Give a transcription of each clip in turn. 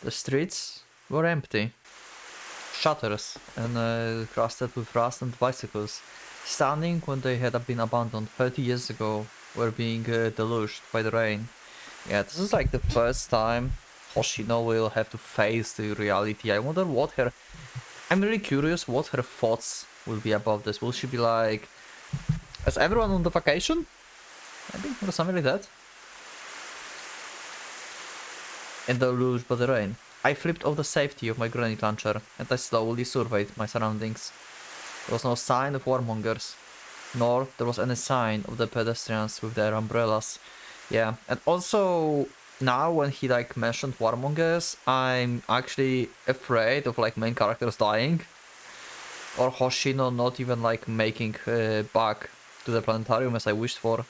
The streets were empty. Shutters and crusted with rust and bicycles, standing when they had been abandoned 30 years ago, were being deluged by the rain. Yeah, this is like the first time Hoshino will have to face the reality. I wonder what her... I'm really curious what her thoughts will be about this. Will she be like... Is everyone on the vacation? Maybe, or something like that. And deluged by the rain. I flipped off the safety of my grenade launcher, and I slowly surveyed my surroundings. There was no sign of warmongers, nor there was any sign of the pedestrians with their umbrellas. Yeah, and also now when he like mentioned warmongers, I'm actually afraid of like main characters dying, or Hoshino not even like making back to the planetarium as I wished for.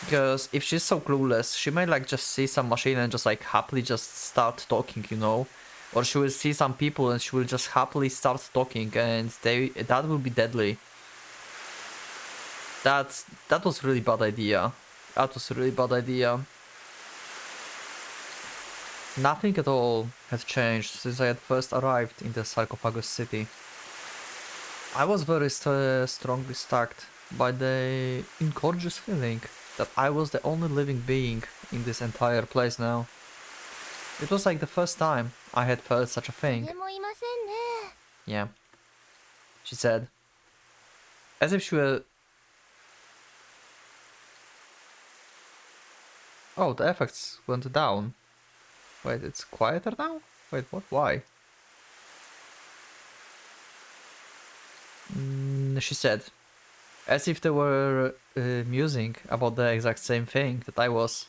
Because if she's so clueless, she may like just see some machine and just like happily just start talking, you know? Or she will see some people and she will just happily start talking, and that will be deadly. That was really bad idea. That was a really bad idea. Nothing at all had changed since I had first arrived in the sarcophagus city. I was very strongly struck by the incordious feeling that I was the only living being in this entire place now. It was like the first time I had felt such a thing. Yeah, she said, as if she were... Oh, the effects went down. Wait, it's quieter now? Wait, what? Why? She said, as if they were musing about the exact same thing that I was.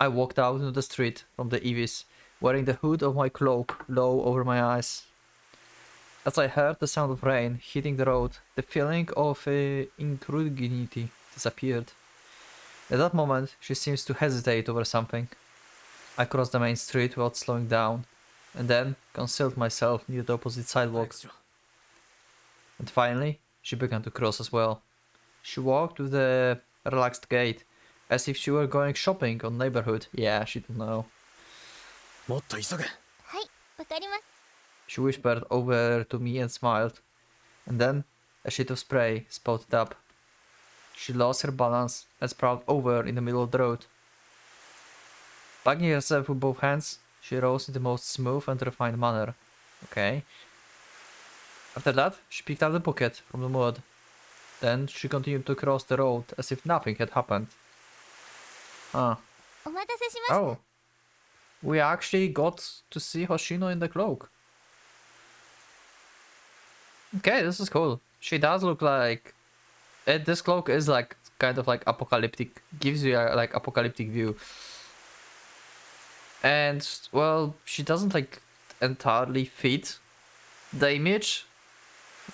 I walked out into the street from the eaves, wearing the hood of my cloak low over my eyes. As I heard the sound of rain hitting the road, the feeling of incredulity disappeared. At that moment, she seems to hesitate over something. I crossed the main street without slowing down, and then concealed myself near the opposite sidewalk. And finally, she began to cross as well. She walked with a relaxed gait, as if she were going shopping on neighborhood. Yeah, she didn't know. She whispered over to me and smiled, and then a sheet of spray spouted up. She lost her balance and sprawled over in the middle of the road. Backing herself with both hands, she rose in the most smooth and refined manner. Okay. After that, she picked up the bucket from the mud. Then she continued to cross the road as if nothing had happened. Oh. We actually got to see Hoshino in the cloak. Okay, this is cool. She does look like... this cloak is like kind of like apocalyptic, gives you a like apocalyptic view. And well, she doesn't like entirely fit the image,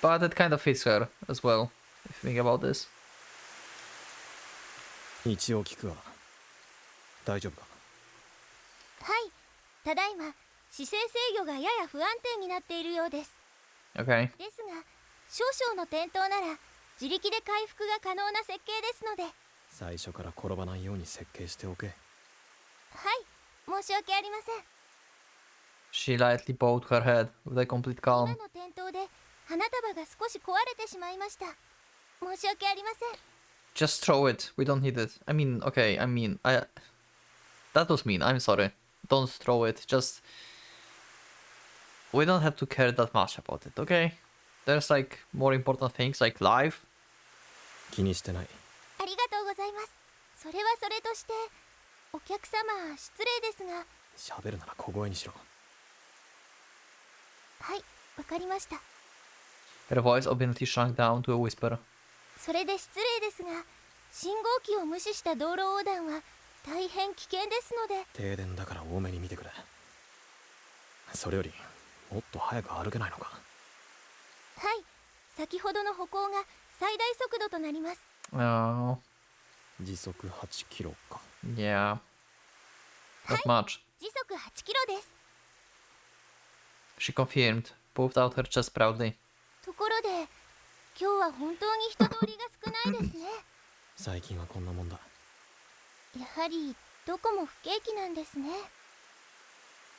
but it kind of fits her as well, if you think about this. Okay. 少々の転倒なら自力で回復が可能な設計ですので。最初から転ばないように設計しておけ。はい、申し訳ありません。She lightly bowed her head with a complete calm. 今の転倒で花束が少し壊れてしまいました。申し訳ありません。Just throw it. We don't need it. I mean, okay. I mean, that was mean. I'm sorry. Don't throw it. Just... We don't have to care that much about it, okay? There's like more important things like life. 気にしてない。ありがとうございます。それはそれとして、お客様失礼ですが。喋るなら小声にしろ。はい、わかりました。Her voice obviously shrunk down to a whisper. それで失礼ですが、信号機を無視した道路横断は大変危険ですので。停電だから多めに見てくれ。それよりもっと早く歩けないのか。はい、先ほどの歩行が最大速度となります。Oh. 時速8キロか。Yeah. Not much. 時速8キロです。She confirmed, puffed out her chest proudly. ところで、今日は本当に人通りが少ないですね。最近はこんなもんだ。やはりどこも不景気なんですね。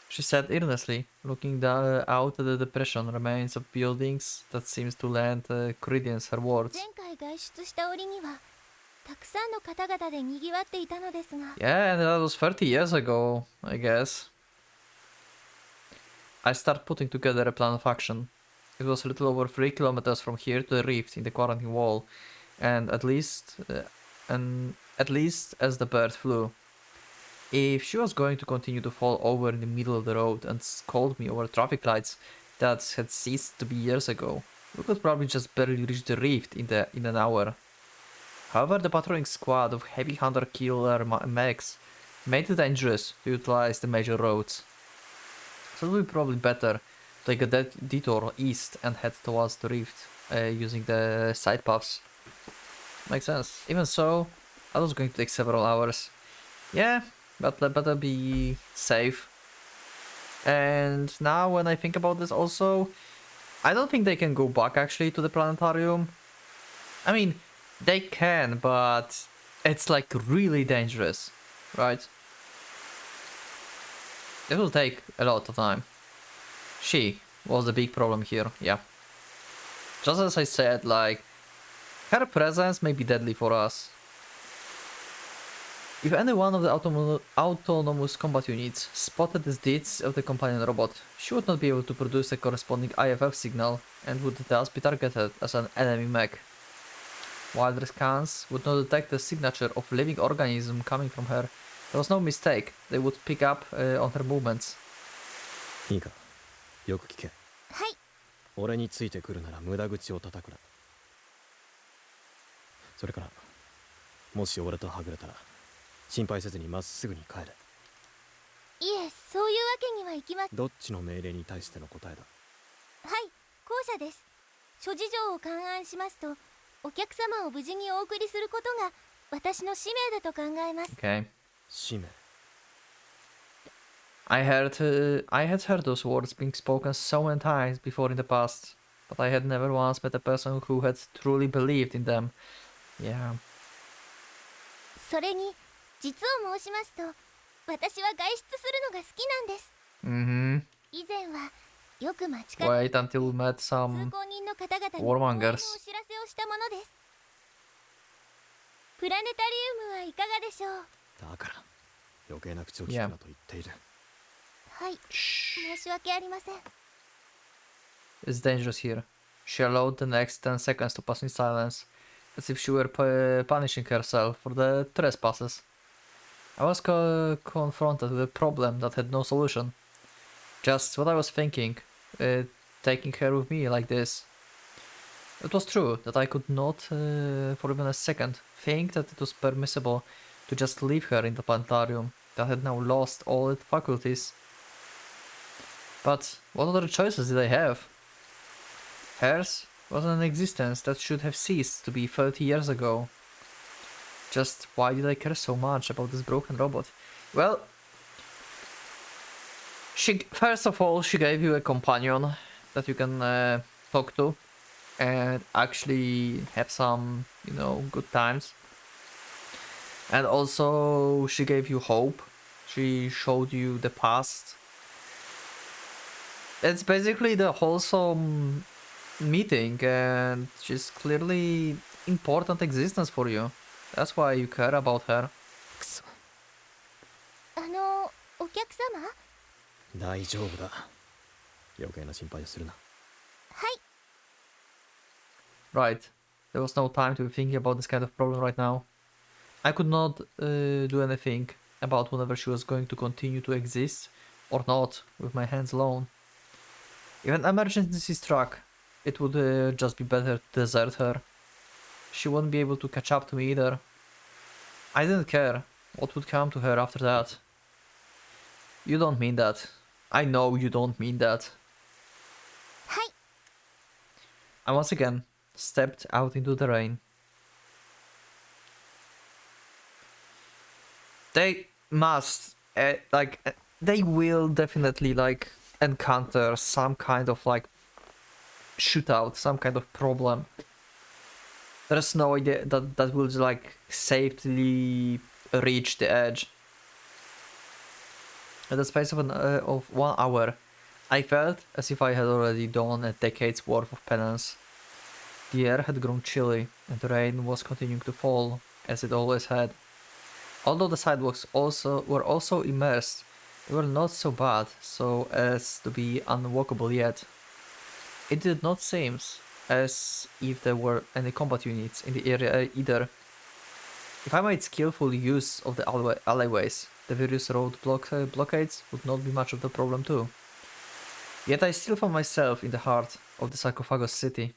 She said earnestly, looking out at the depression remains of buildings that seems to lend credence her words. 前回外出した折にはたくさんの方々で賑わっていたのですが、 Yeah, and that was 30 years ago, I guess. I start putting together a plan of action. It was a little over 3 kilometers from here to the rift in the quarantine wall, and at least as the bird flew. If she was going to continue to fall over in the middle of the road and scold me over traffic lights that had ceased to be years ago, we could probably just barely reach the rift in an hour. However, the patrolling squad of heavy hunter-killer mechs made it dangerous to utilize the major roads. So it would be probably better to take a detour east and head towards the rift using the side paths. Makes sense. Even so, that was going to take several hours. Yeah, but better be safe. And now when I think about this also, I don't think they can go back actually to the planetarium. I mean, they can, but it's like really dangerous, right? It will take a lot of time. She was the big problem here, yeah. Just as I said, like, her presence may be deadly for us. If any one of the autonomous combat units spotted the deeds of the companion robot, she would not be able to produce a corresponding IFF signal and would thus be targeted as an enemy mech. While the scans would not detect the signature of living organism coming from her, there was no mistake, they would pick up on her movements. いいか、よく聞け。はい。俺についてくるなら無駄口を叩くな。それから、もし俺とはぐれたら、心配せずにまっすぐに帰れ。いえ、そういうわけにはいきません。どっちの命令に対しての答えだ。はい、後者です。諸事情を勘案しますと、お客様を無事にお送りすることが私の使命だと考えます。Okay. 使命。I had heard those words being spoken so many times before in the past, but I had never once met a person who had truly believed in them. Yeah. それに、実を申しますと、私は外出するのが好きなんです。Mm-hmm. 以前はよく街角 Wait until we met 通 some 行人の方々に warmongers. お知らせをしたものです。プラネタリウムはいかがでしょう。だから、余計な口を聞くなと言っている。はい、 Shh. 申し訳ありません。 It's dangerous here. She allowed the next 10 seconds to pass in silence, as if she were punishing herself for the trespasses. I was confronted with a problem that had no solution. Just what I was thinking, taking her with me like this. It was true that I could not, for even a second, think that it was permissible to just leave her in the planetarium that had now lost all its faculties. But what other choices did I have? Hers was an existence that should have ceased to be 30 years ago. Just why did I care so much about this broken robot? Well, first of all, she gave you a companion that you can talk to and actually have some, you know, good times. And also, she gave you hope. She showed you the past. It's basically the wholesome meeting, and she's clearly important existence for you. That's why you care about her. くそ。お客様？大丈夫だ。余計な心配をするな。はい。 Right. There was no time to be thinking about this kind of problem right now. I could not do anything about whether she was going to continue to exist or not with my hands alone. If an emergency struck, it would just be better to desert her. She wouldn't be able to catch up to me either. I didn't care what would come to her after that. You don't mean that. I know you don't mean that. はい。 I once again stepped out into the rain. They must, they will definitely, encounter some kind of, shootout, some kind of problem. There's no idea that will, safely reach the edge. In the space of 1 hour, I felt as if I had already done a decade's worth of penance. The air had grown chilly, and the rain was continuing to fall, as it always had. Although the sidewalks were also immersed, they were not so bad so as to be unwalkable yet. It did not seem as if there were any combat units in the area either. If I made skillful use of the alleyways, the various road blockades would not be much of the problem too. Yet I still found myself in the heart of the sarcophagus city.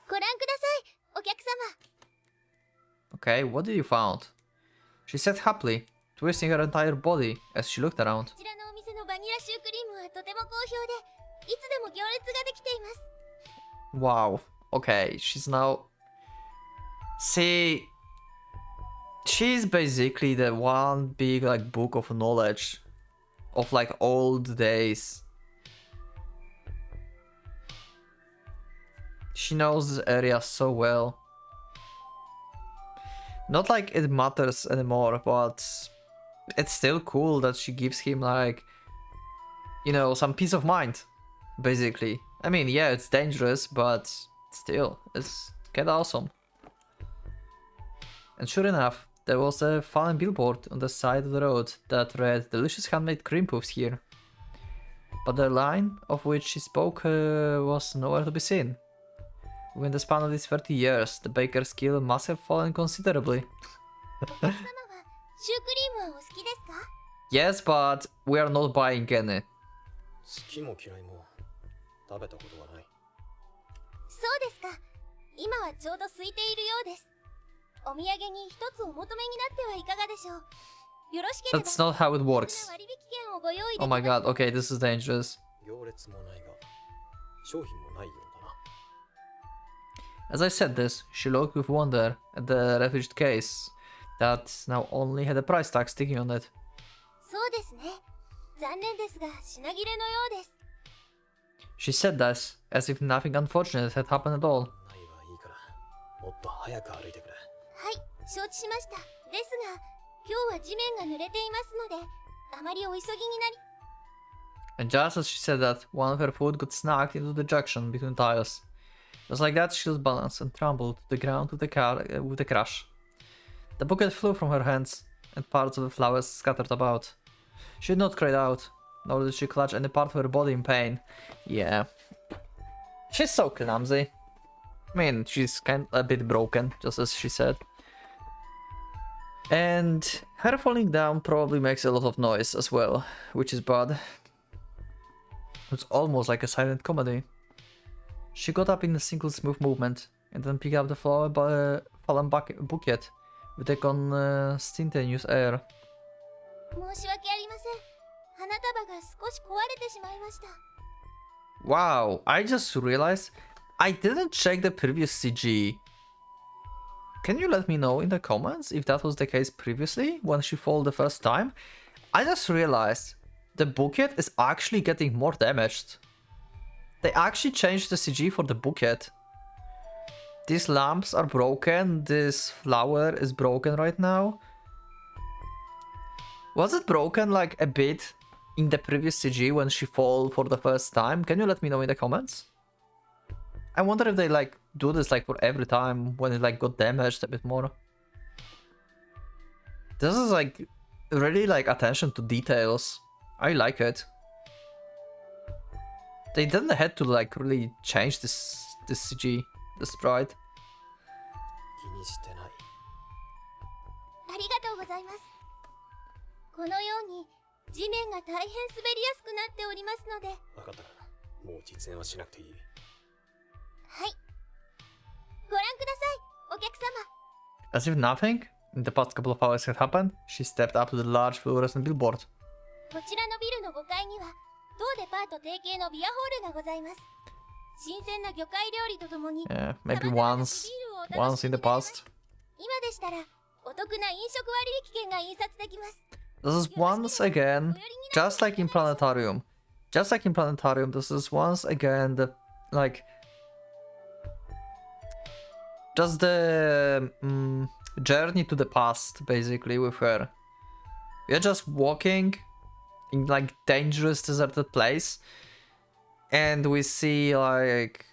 ご覧ください、お客様。 Okay, what did you found? She said happily, twisting her entire body as she looked around. こちらのお店のバニラシュークリームはとても好評で、いつでも行列ができています。 Wow, okay, she's now... See... She's basically the one big like book of knowledge of like old days. She knows this area so well. Not like it matters anymore, but it's still cool that she gives him like, you know, some peace of mind, basically. I mean, yeah, it's dangerous, but still, it's kinda awesome. And sure enough, there was a fallen billboard on the side of the road that read "Delicious handmade cream puffs here." But the line of which she spoke was nowhere to be seen. Within the span of these 30 years, the baker's skill must have fallen considerably. お客様はシュークリームはお好きですか？ Yes, but we are not buying any. 好きも嫌いも食べたことはない。そうですか。今はちょうど空いているようです。お土産に一つお求めになってはいかがでしょう。よろしければ That's not how it works. 割引券をご用意でき Oh ます my god, okay, this is dangerous. 行列もないが商品もないようだな。 As I said this, she looked with wonder at the refuged case that now only had a price tag sticking on it. そうですね。残念ですが品切れのようです。 She said this as if nothing unfortunate had happened at all. ないはいいからもっと早く歩いてくれ。はい、承知しました。ですが、今日は地面が濡れていますので、あまりお急ぎになり。 And just as she said that, one of her foot got snagged into the junction between tires. Just like that, she lost balance and tumbled to the ground with a crash. The bouquet flew from her hands, and parts of the flowers scattered about. She did not cry out, nor did she clutch any part of her body in pain. Yeah. She's so clumsy. I mean, she's kind of a bit broken, just as she said. And her falling down probably makes a lot of noise as well, which is bad. It's almost like a silent comedy. She got up in a single smooth movement, and then picked up the fallen bouquet with a conscientious air. 申し訳ありません。花束が少し壊れてしまいました。 Wow, I just realized I didn't check the previous CG. Can you let me know in the comments if that was the case previously when she fell the first time? I just realized the bouquet is actually getting more damaged. They actually changed the CG for the bouquet. These lamps are broken, this flower is broken right now. Was it broken like a bit in the previous CG when she fell for the first time? Can you let me know in the comments? I wonder if they like do this like for every time when it like got damaged a bit more. This is like really like attention to details. I like it. They didn't have to like really change this CG, the sprite. 気にしてない。ありがとうございます。このように地面が大変滑りやすくなっておりますので。分かったからもう実演はしなくていい。はい。ご覧ください、お客様。 As if nothing in the past couple of hours had happened, she stepped up to the large fluorescent billboard. こちらのビルの5階には当デパート提携のビアホールがございます。新鮮な魚介料理とともに Yeah, maybe once in the past. 今でしたらお得な飲食割引券が印刷できます。 This is once again, just like in Planetarium. Just like in Planetarium, this is once again the, like, just the journey to the past, basically, with her. We're just walking in like dangerous deserted place, and we see like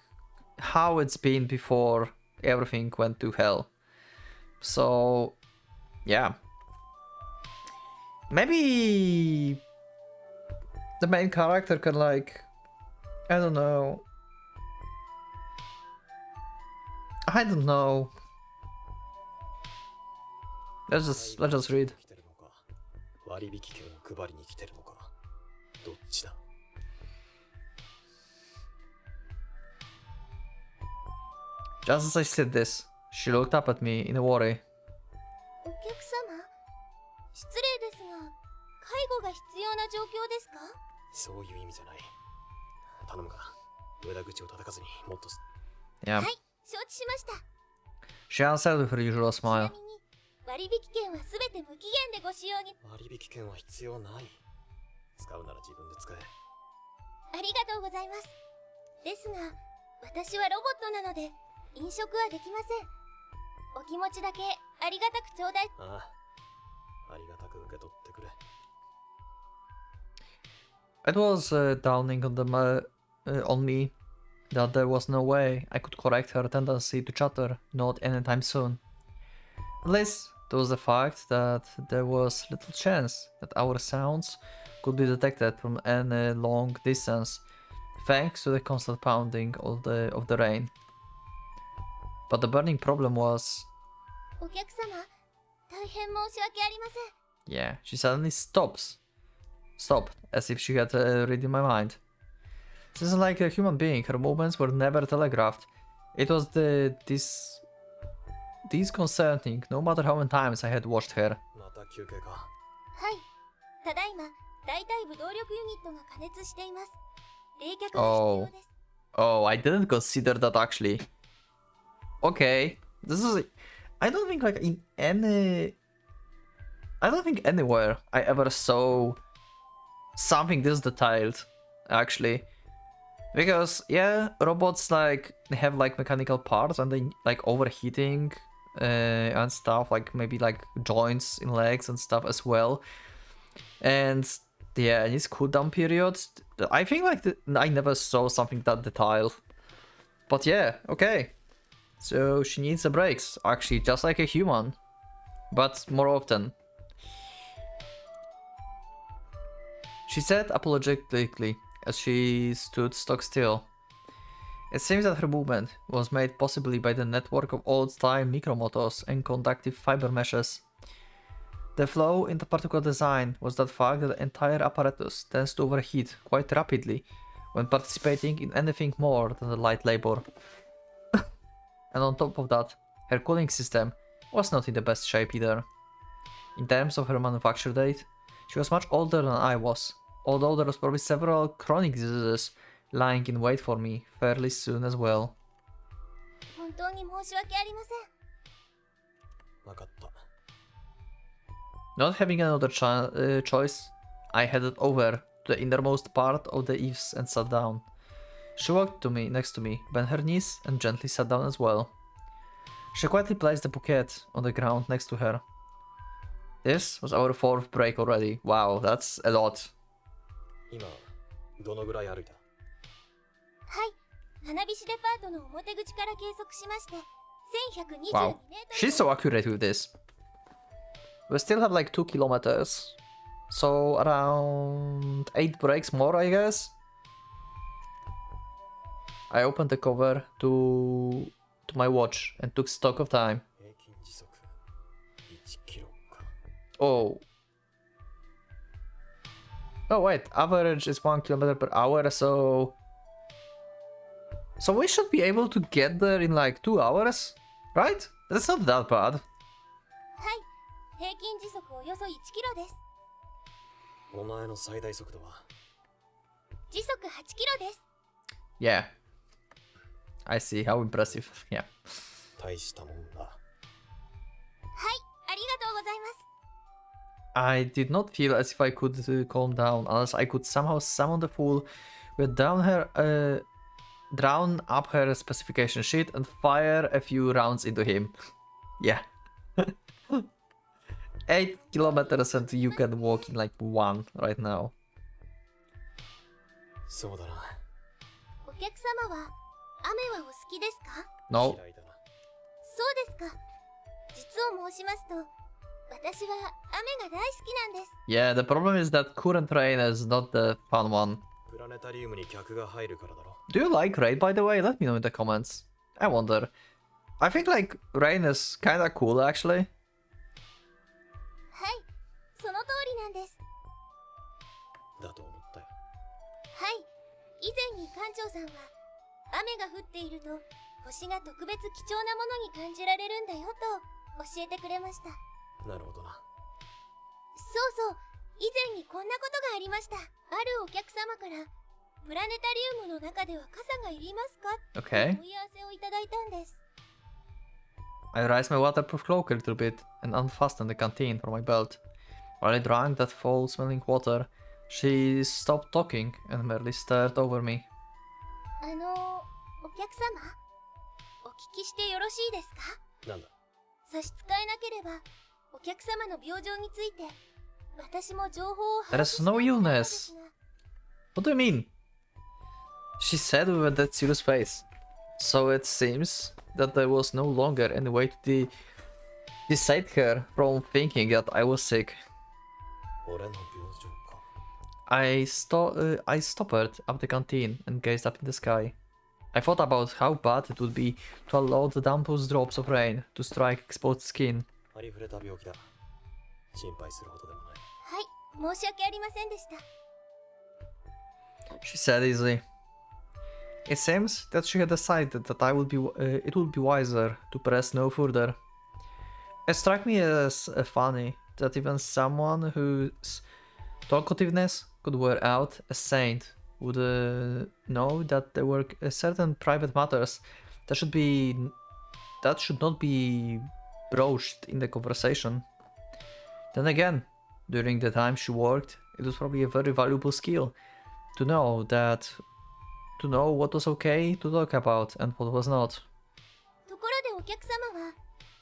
how it's been before everything went to hell. So yeah, maybe the main character can like, I don't know. Let's just read. 割引券を配りに来てるのか。どっちだ。Just as I said this, she looked up at me in a worry. お客様、失礼ですが、介護が必要な状況ですか？そういう意味じゃない。頼むから、無駄口を叩かずにもっと。Yeah. はい、承知しました。She answered with her usual ちな smile. みに、割引券はすべて無期限でご使用に。割引券は必要ない。使うなら自分で使え。ありがとうございます。ですが、私はロボットなので、飲食はできません。お気持ちだけありがたくちょうだい。ああ、ありがたく受け取ってくれ。It was dawning on me that there was no way I could correct her tendency to chatter, not anytime soon. At least, there was the fact that there was little chance that our sounds could be detected from any long distance, thanks to the constant pounding of the rain. But the burning problem was... お客様、大変申し訳ありません。 Yeah, she suddenly stopped, as if she had read in my mind. Since like a human being, her movements were never telegraphed. It was disconcerting, no matter how many times I had watched her. また休憩か。はい。ただいま、大体部動力ユニットが加熱しています。冷却が必要です。Oh, I didn't consider that actually. Okay, this is... I don't think like in any... I don't think anywhere I ever saw something this detailed, actually. Because, yeah, robots like, they have like mechanical parts and they like overheating and stuff, like maybe like joints in legs and stuff as well. And yeah, in his cooldown periods, I think like I never saw something that detailed. But yeah, okay. So she needs the breaks, actually, just like a human, but more often. She said apologetically as she stood stock still. It seems that her movement was made possibly by the network of old-style micromotors and conductive fiber meshes. The flaw in the particular design was the fact that the entire apparatus tends to overheat quite rapidly when participating in anything more than the light labor. And on top of that, her cooling system was not in the best shape either. In terms of her manufacture date, she was much older than I was, although there was probably several chronic diseases lying in wait for me fairly soon as well. 本当に申し訳ありません。わかった。Not having another choice, I headed over to the innermost part of the eaves and sat down. She walked to me, next to me, bent her knees and gently sat down as well. She quietly placed the bouquet on the ground next to her. This was our fourth break already. Wow, that's a lot. 今、どのぐらい歩いた？はい。花火師デパートの表口から計測しまして、1122 Wow, she's so accurate with this. We still have like 2 kilometers, so around 8 breaks more, I guess. I opened the cover to my watch and took stock of time. 平均時速1キロか。Oh. Oh wait, average is 1 kilometer per hour, so we should be able to get there in like 2 hours, right? That's not that bad. はい。平均時速およそ1キロです。お前の最大速度は？時速8キロです。Yeah. I see, how impressive. Yeah. 大したもんだ。はい。ありがとうございます。I did not feel as if I could calm down unless I could somehow summon the fool with drown up her specification sheet and fire a few rounds into him. Yeah. 8 kilometers and you can walk in like 1 right now. そうだな。お客様は雨はお好きですか？ No. 嫌いだな。そうですか。実を申しますと、私は雨が大好きなんです。 Yeah, the problem is that current rain is not the fun one. プラネタリウムに客が入るからだろ。 Do you like rain, by the way? Let me know in the comments. I wonder. I think like rain is kinda cool actually. はい、その通りなんです。だと思ったよ。はい、以前に館長さんは雨が降っていると星が特別貴重なものに感じられるんだよと教えてくれました。なるほどな。そうそう、以前にこんなことがありました。あるお客様からプラネタリウムの中では傘がいりますか Okay. と問い合わせをいただいたんです。 I raised my waterproof cloak a little bit and unfastened the canteen from my belt. While I drank that foul-smelling water, she stopped talking and merely stared over me. お客様、お聞きしてよろしいですか？なんだ。差し支えなければお客様の病状について私も情報を There is no illness. What do you mean? She said with a dead serious face. So it seems that there was no longer any way to decide her from thinking that I was sick. 俺の病状か。I stopped up the canteen and gazed up in the sky. I thought about how bad it would be to allow the dampest drops of rain to strike exposed skin. ありふれた病気だ。心配するほどでもない。はい、申し訳ありませんでした。 She said easily. It seems that she had decided that it would be wiser to press no further. It struck me as funny that even someone whose talkativeness could wear out a saint would know that there were certain private matters that should not be broached in the conversation. Then again, during the time she worked, it was probably a very valuable skill to know what was okay to talk about and what was not. ところでお客様は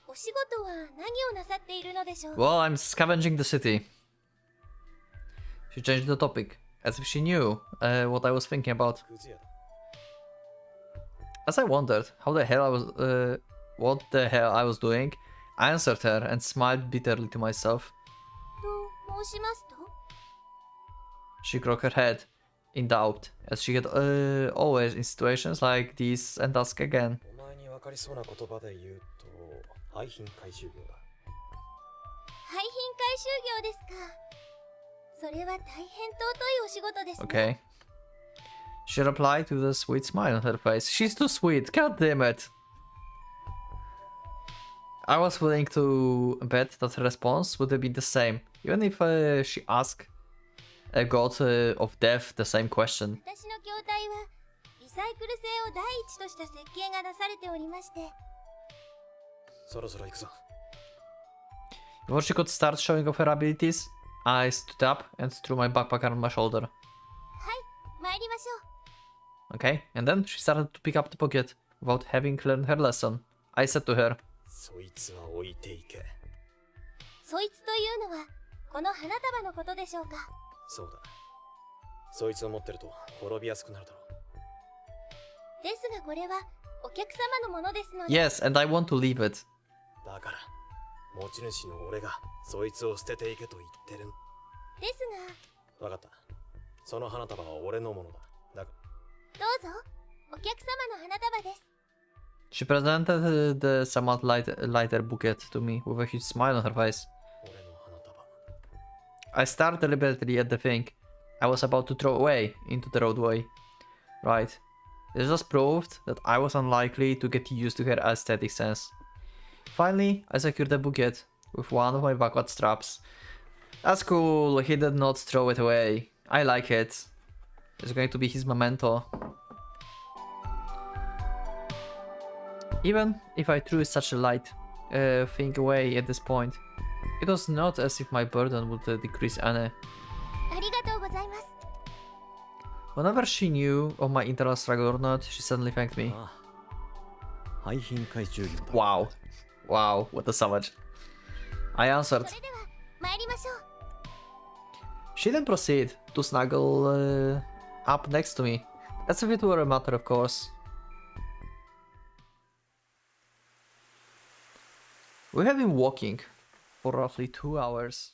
お仕事は何をなさっているのでしょう？ Well, I'm scavenging the city. She changed the topic, as if she knew what I was thinking about. クズやだ。 As I wondered what the hell I was doing, I answered her and smiled bitterly to myself. と申しますと？ She shook her head in doubt, as she had always in situations like these, and asked again. お前に分かりそうな言葉で言うと、廃品回収業だ。廃品回収業ですか。それは大変尊いお仕事ですね。 Okay. She replied with a sweet smile on her face. She's too sweet, god damn it. I was willing to bet that her response would have been the same, even if she asked a god of death the same question. 私の筐体はリサイクル性を第一とした設計がなされておりまして。そろそろ行くぞ。 Before she could start showing off her abilities, I stood up and threw my backpack on my shoulder. はい、参りましょう。 Okay, and then she started to pick up the pocket without having learned her lesson. I said to her, そいつは置いていけ。そいつというのはこの花束のことでしょうか。そうだ。そいつを持ってると転びやすくなるだろう。ですがこれはお客様のものですので。 yes, and I want to leave it. だから、持ち主の俺がそいつを捨てていけと言ってるん。ですが。わかった。その花束は俺のものだ。だが。どうぞ、お客様の花束です。 She presented the somewhat lighter bouquet to me with a huge smile on her face. 俺の花束。 I stared deliberately at the thing I was about to throw away into the roadway. Right. This just proved that I was unlikely to get used to her aesthetic sense. Finally, I secured the bouquet with one of my backward straps. That's cool, he did not throw it away. I like it. It's going to be his memento. Even if I threw such a light thing away at this point, it was not as if my burden would decrease any. ありがとうございます。 Whenever she knew of my internal struggle or not, she suddenly thanked me. ああ、廃品回収業だ。 Wow. Wow, what a savage. I answered. それでは参りましょう。 She then proceeded to snuggle up next to me. As if it were a matter of course. We have been walking for roughly 2 hours.